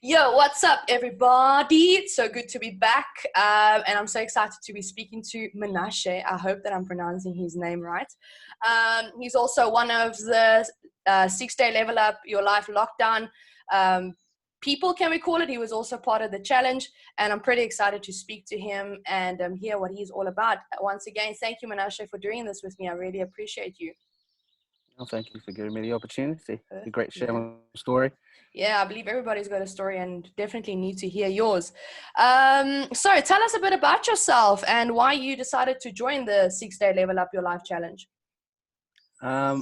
Yo, what's up, everybody? It's so good to be back. And I'm so excited to be speaking to Munashe. I hope that I'm pronouncing his name right. He's also one of the 6-day Level Up Your Life Lockdown people, can we call it. He was also part of the challenge. And I'm pretty excited to speak to him and hear what he's all about. Once again, thank you, Munashe, for doing this with me. I really appreciate you. Well, thank you for giving me the opportunity. It's a great share my story. Yeah, I believe everybody's got a story and definitely need to hear yours. So tell us a bit about yourself and why you decided to join the 6-day Level Up Your Life challenge. I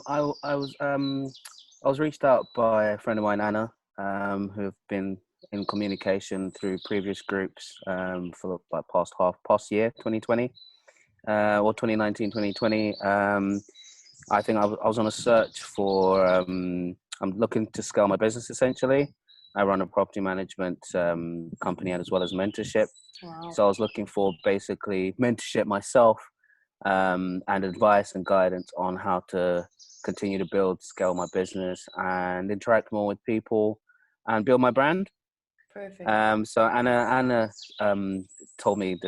was reached out by a friend of mine, Anna, who've been in communication through previous groups for the past year, 2020, or 2019, 2020. I think I was on a search for, I'm looking to scale my business essentially. I run a property management company as well as mentorship. Wow. So I was looking for basically mentorship myself and advice and guidance on how to continue to scale my business and interact more with people and build my brand. Perfect. So Anna told me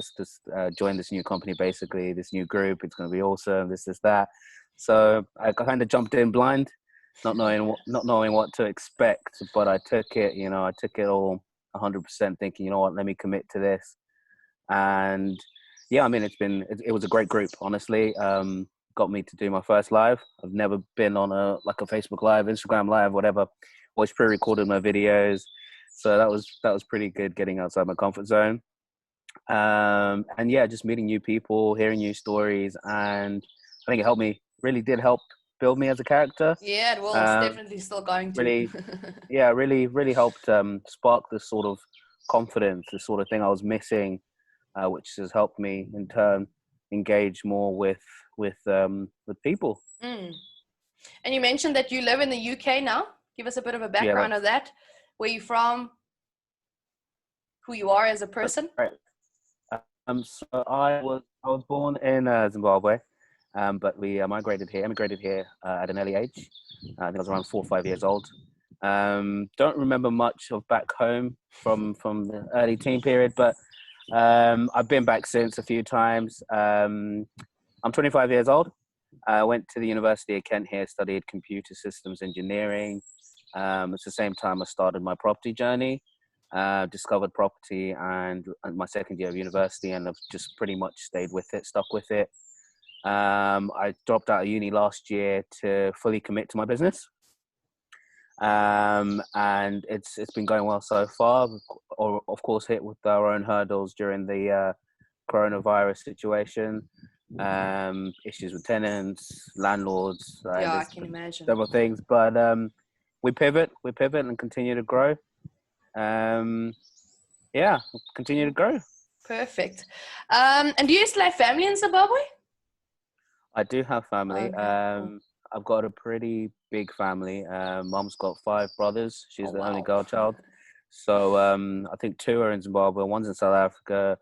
join this new company, basically this new group. It's going to be awesome. This, that. So I kind of jumped in blind, not knowing what to expect. But I took it all 100%, thinking, you know what, let me commit to this. And yeah, I mean, it was a great group, honestly. Got me to do my first live. I've never been on a Facebook Live, Instagram Live, whatever. Always pre-recorded my videos. So that was pretty good, getting outside my comfort zone. And yeah, just meeting new people, hearing new stories, and I think it really did help build me as a character. Yeah, it will. It's definitely still going to. really helped spark this sort of confidence, the sort of thing I was missing, which has helped me in turn engage more with people. And you mentioned that you live in the UK now. Give us a bit of a background of that. Where you from? Who you are as a person? Right. So I was born in Zimbabwe, but we emigrated here at an early age. I think I was around 4 or 5 years old. Don't remember much of back home from the early teen period, but I've been back since a few times. I'm 25 years old. I went to the University of Kent here, studied computer systems engineering. It's the same time I started my property journey. Discovered property and my second year of university, and I've just pretty much stuck with it. I dropped out of uni last year to fully commit to my business. And it's been going well so far. Of course, hit with our own hurdles during the coronavirus situation, issues with tenants, landlords. I can imagine several things, but we pivot and continue to grow. Continue to grow. Perfect. And do you still have family in Zimbabwe? I do have family. Cool. I've got a pretty big family. Mom's got 5 brothers. She's the only girl child. So I think 2 are in Zimbabwe, 1's in South Africa,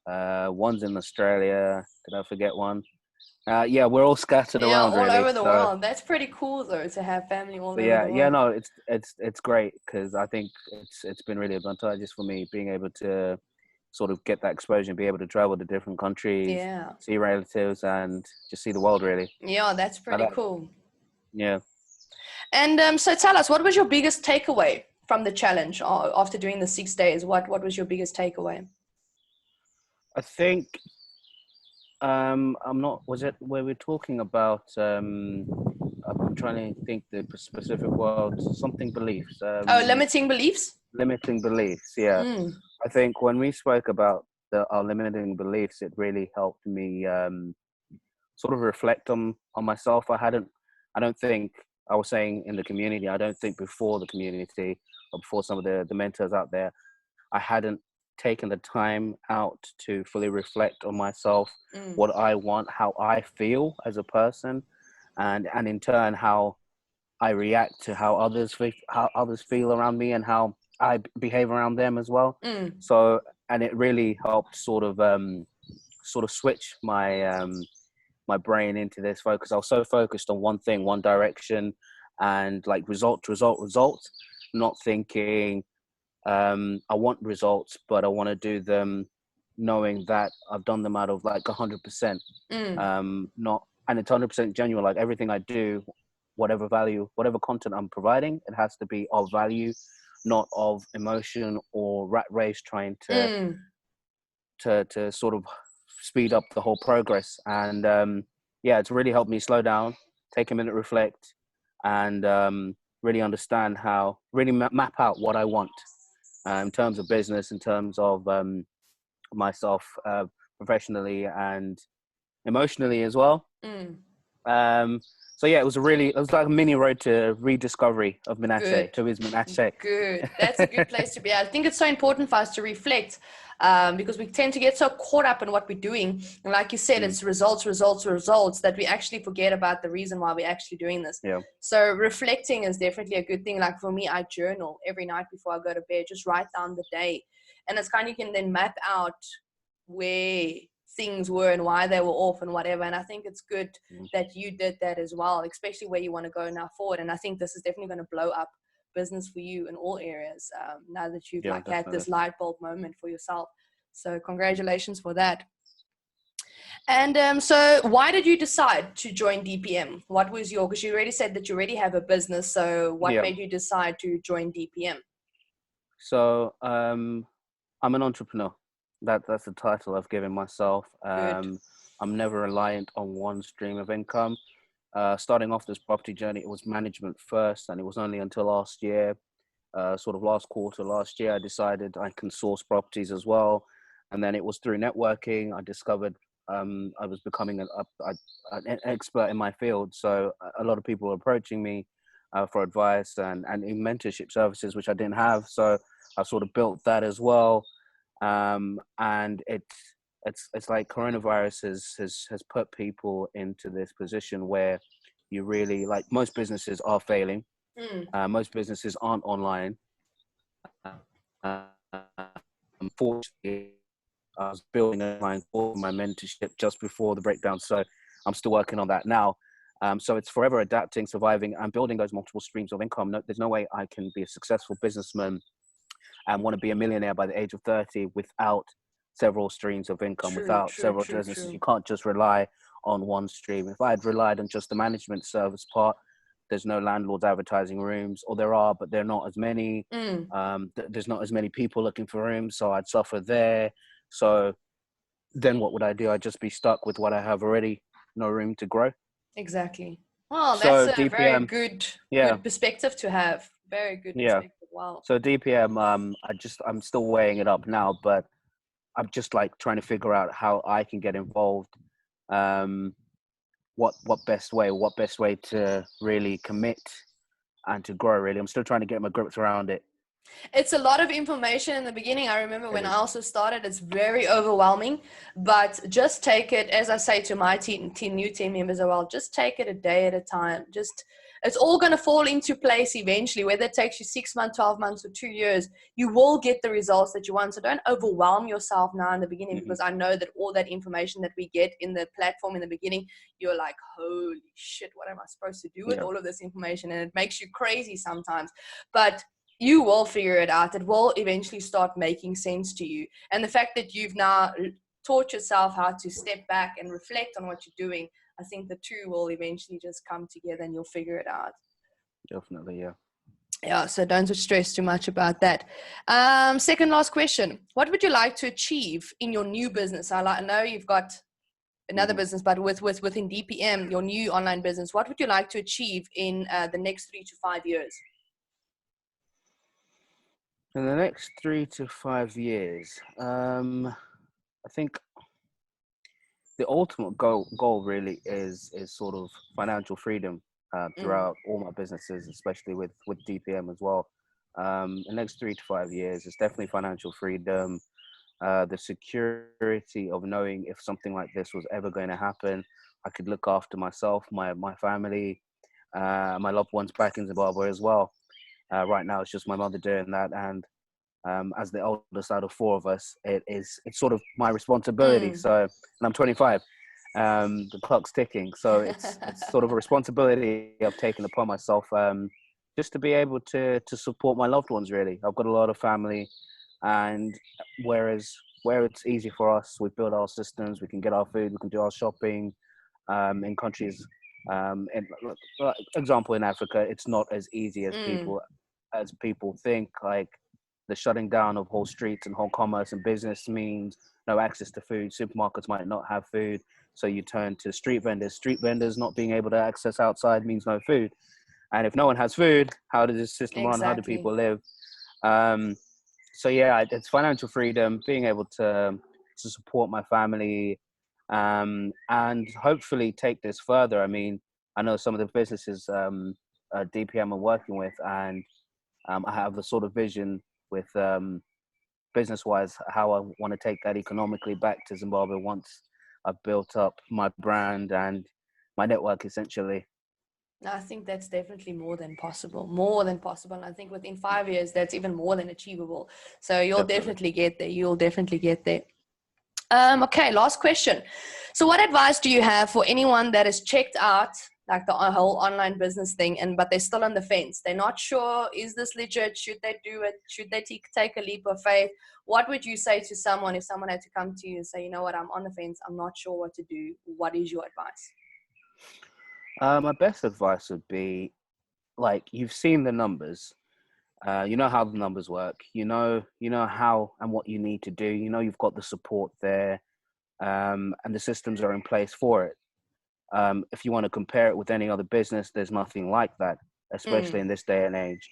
1's in Australia. Did I forget one? We're all scattered around, all really, over the world. That's pretty cool, though, to have family all over the world. Yeah, no, it's great, because I think it's been really advantageous for me being able to sort of get that exposure and be able to travel to different countries, see relatives, and just see the world, really. Yeah, that's pretty cool. Yeah. And so tell us, what was your biggest takeaway from the challenge after doing the 6 days? What was your biggest takeaway? I think was it where we're talking about I'm trying to think the specific words, something beliefs. Limiting beliefs? Limiting beliefs, yeah. I think when we spoke about our limiting beliefs, it really helped me sort of reflect on myself. I don't think, I was saying in the community, I don't think before the community or before some of the mentors out there, I hadn't taken the time out to fully reflect on myself, what I want, how I feel as a person, and in turn how I react to how others feel around me and how I behave around them as well. So, and it really helped sort of switch my my brain into this focus. I was so focused on one thing, one direction, and like result, not thinking, I want results, but I want to do them knowing that I've done them out of like 100%. Not, and it's 100% genuine. Like everything I do, whatever value, whatever content I'm providing, it has to be of value, not of emotion or rat race trying to sort of speed up the whole progress. And yeah, it's really helped me slow down, take a minute, reflect, and really understand how, really map out what I want in terms of business, in terms of myself professionally and emotionally as well. So yeah, it was like a mini road to rediscovery of Munashe. Who is Munashe? Good. That's a good place to be. I think it's so important for us to reflect because we tend to get so caught up in what we're doing. And like you said, it's results that we actually forget about the reason why we're actually doing this. Yeah. So reflecting is definitely a good thing. Like for me, I journal every night before I go to bed, just write down the day. And it's kind of, you can then map out where things were and why they were off and whatever. And I think it's good that you did that as well, especially where you want to go now forward. And I think this is definitely going to blow up business for you in all areas now that you've had this light bulb moment for yourself. So congratulations for that. And so why did you decide to join DPM? What was because you already said that you already have a business. So what made you decide to join DPM? So I'm an entrepreneur. That's the title I've given myself. I'm never reliant on one stream of income. Starting off this property journey, it was management first, and it was only until last year, sort of last quarter last year, I decided I can source properties as well. And then it was through networking, I discovered I was becoming an expert in my field. So a lot of people were approaching me for advice and in mentorship services, which I didn't have. So I sort of built that as well. And it's like coronavirus has put people into this position where you really, like, most businesses are failing. Most businesses aren't online. Unfortunately, I was building a line for my mentorship just before the breakdown, so I'm still working on that now. So it's forever adapting, surviving, and building those multiple streams of income. There's no way I can be a successful businessman and want to be a millionaire by the age of 30 without several streams of income, without several businesses. You can't just rely on one stream. If I had relied on just the management service part, there's no landlords advertising rooms, or there are, but they're not as many. There's not as many people looking for rooms, so I'd suffer there. So then what would I do? I'd just be stuck with what I have already, no room to grow. Exactly. Well, that's a very good perspective to have. Very good perspective. Wow. So DPM, I'm still weighing it up now, but I'm just like trying to figure out how I can get involved. What best way to really commit and to grow, really. I'm still trying to get my grips around it. It's a lot of information in the beginning. I remember when I also started, it's very overwhelming, but just take it, as I say to my new team members as well, just take it a day at a time. It's all going to fall into place eventually, whether it takes you 6 months, 12 months, or 2 years, you will get the results that you want. So don't overwhelm yourself now in the beginning, because I know that all that information that we get in the platform in the beginning, you're like, holy shit, what am I supposed to do with all of this information? And it makes you crazy sometimes, but you will figure it out. It will eventually start making sense to you. And the fact that you've now taught yourself how to step back and reflect on what you're doing, I think the two will eventually just come together and you'll figure it out. Definitely, yeah. Yeah, so don't stress too much about that. Second last question. What would you like to achieve in your new business? I know you've got another business, but within DPM, your new online business, what would you like to achieve in the next 3 to 5 years? In the next 3 to 5 years, I think the ultimate goal really is sort of financial freedom throughout all my businesses, especially with DPM as well. The next 3 to 5 years is definitely financial freedom, the security of knowing if something like this was ever going to happen, I could look after myself, my family, my loved ones back in Zimbabwe as well. Right now, it's just my mother doing that, and as the oldest out of 4 of us, it's sort of my responsibility. So, and I'm 25, the clock's ticking, so it's sort of a responsibility I've taken upon myself just to be able to support my loved ones. Really, I've got a lot of family, and whereas where it's easy for us, we build our systems, we can get our food, we can do our shopping. In countries, example in Africa, it's not as easy as people think. Like the shutting down of whole streets and whole commerce and business means no access to food. Supermarkets might not have food, so you turn to street vendors. Street vendors not being able to access outside means no food. And if no one has food, how does this system run? How do people live? So yeah, it's financial freedom, being able to support my family, and hopefully take this further. I mean, I know some of the businesses DPM are working with, and I have the sort of vision with business-wise how I want to take that economically back to Zimbabwe once I've built up my brand and my network, essentially. I think that's definitely more than possible. And I think within 5 years, that's even more than achievable. So you'll definitely get there. You'll definitely get there. Okay, last question. So what advice do you have for anyone that has checked out like the whole online business thing, but they're still on the fence? They're not sure, is this legit? Should they do it? Should they take a leap of faith? What would you say to someone if someone had to come to you and say, you know what, I'm on the fence, I'm not sure what to do? What is your advice? My best advice would be, like, you've seen the numbers. You know how the numbers work. You know how and what you need to do. You know you've got the support there, and the systems are in place for it. If you want to compare it with any other business, there's nothing like that, especially in this day and age.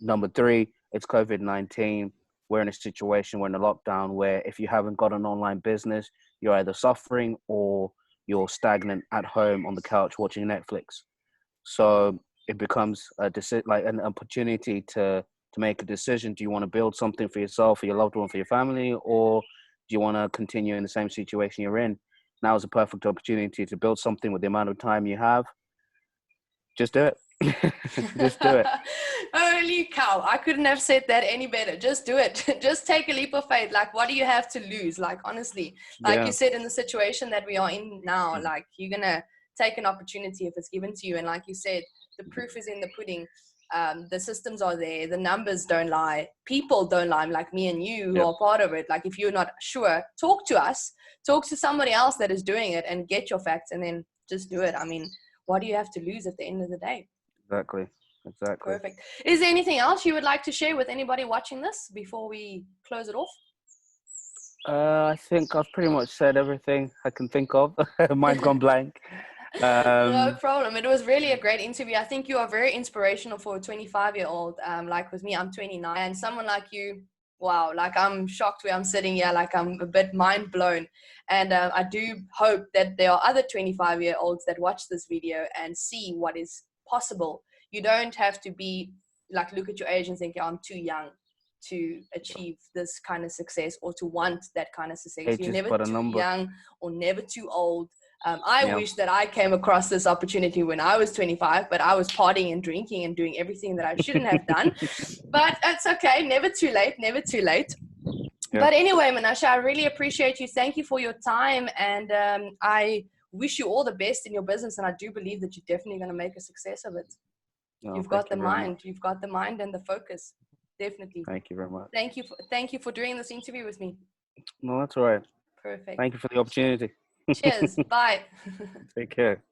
Number three, it's COVID-19. We're in a situation, we're in a lockdown where if you haven't got an online business, you're either suffering or you're stagnant at home on the couch watching Netflix. So it becomes an opportunity to make a decision. Do you want to build something for yourself, for your loved one, for your family, or do you want to continue in the same situation you're in? Now is a perfect opportunity to build something with the amount of time you have. Just do it. Just do it. Holy cow. I couldn't have said that any better. Just do it. Just take a leap of faith. Like, what do you have to lose? Like, honestly, like you said, in the situation that we are in now, like, you're going to take an opportunity if it's given to you. And like you said, the proof is in the pudding. The systems are there. The numbers don't lie. People don't lie, like me and you who are part of it. Like, if you're not sure, talk to us. Talk to somebody else that is doing it and get your facts, and then just do it. I mean, what do you have to lose at the end of the day? Exactly. Perfect. Is there anything else you would like to share with anybody watching this before we close it off? I think I've pretty much said everything I can think of. Mine's gone blank. No problem. It was really a great interview. I think you are very inspirational for a 25-year-old. Like with me, I'm 29, and someone like you, wow, like I'm shocked where I'm sitting here, like I'm a bit mind blown. And I do hope that there are other 25-year-olds that watch this video and see what is possible. You don't have to be like, look at your age and think, yeah, I'm too young to achieve this kind of success or to want that kind of success. You're never too young or never too old. I wish that I came across this opportunity when I was 25, but I was partying and drinking and doing everything that I shouldn't have done. But it's okay. Never too late. Never too late. Yeah. But anyway, Munashe, I really appreciate you. Thank you for your time. And I wish you all the best in your business. And I do believe that you're definitely going to make a success of it. You've got the mind. You've got the mind and the focus. Definitely. Thank you very much. Thank you for doing this interview with me. No, that's all right. Perfect. Thank you for the opportunity. Cheers. Bye. Take care.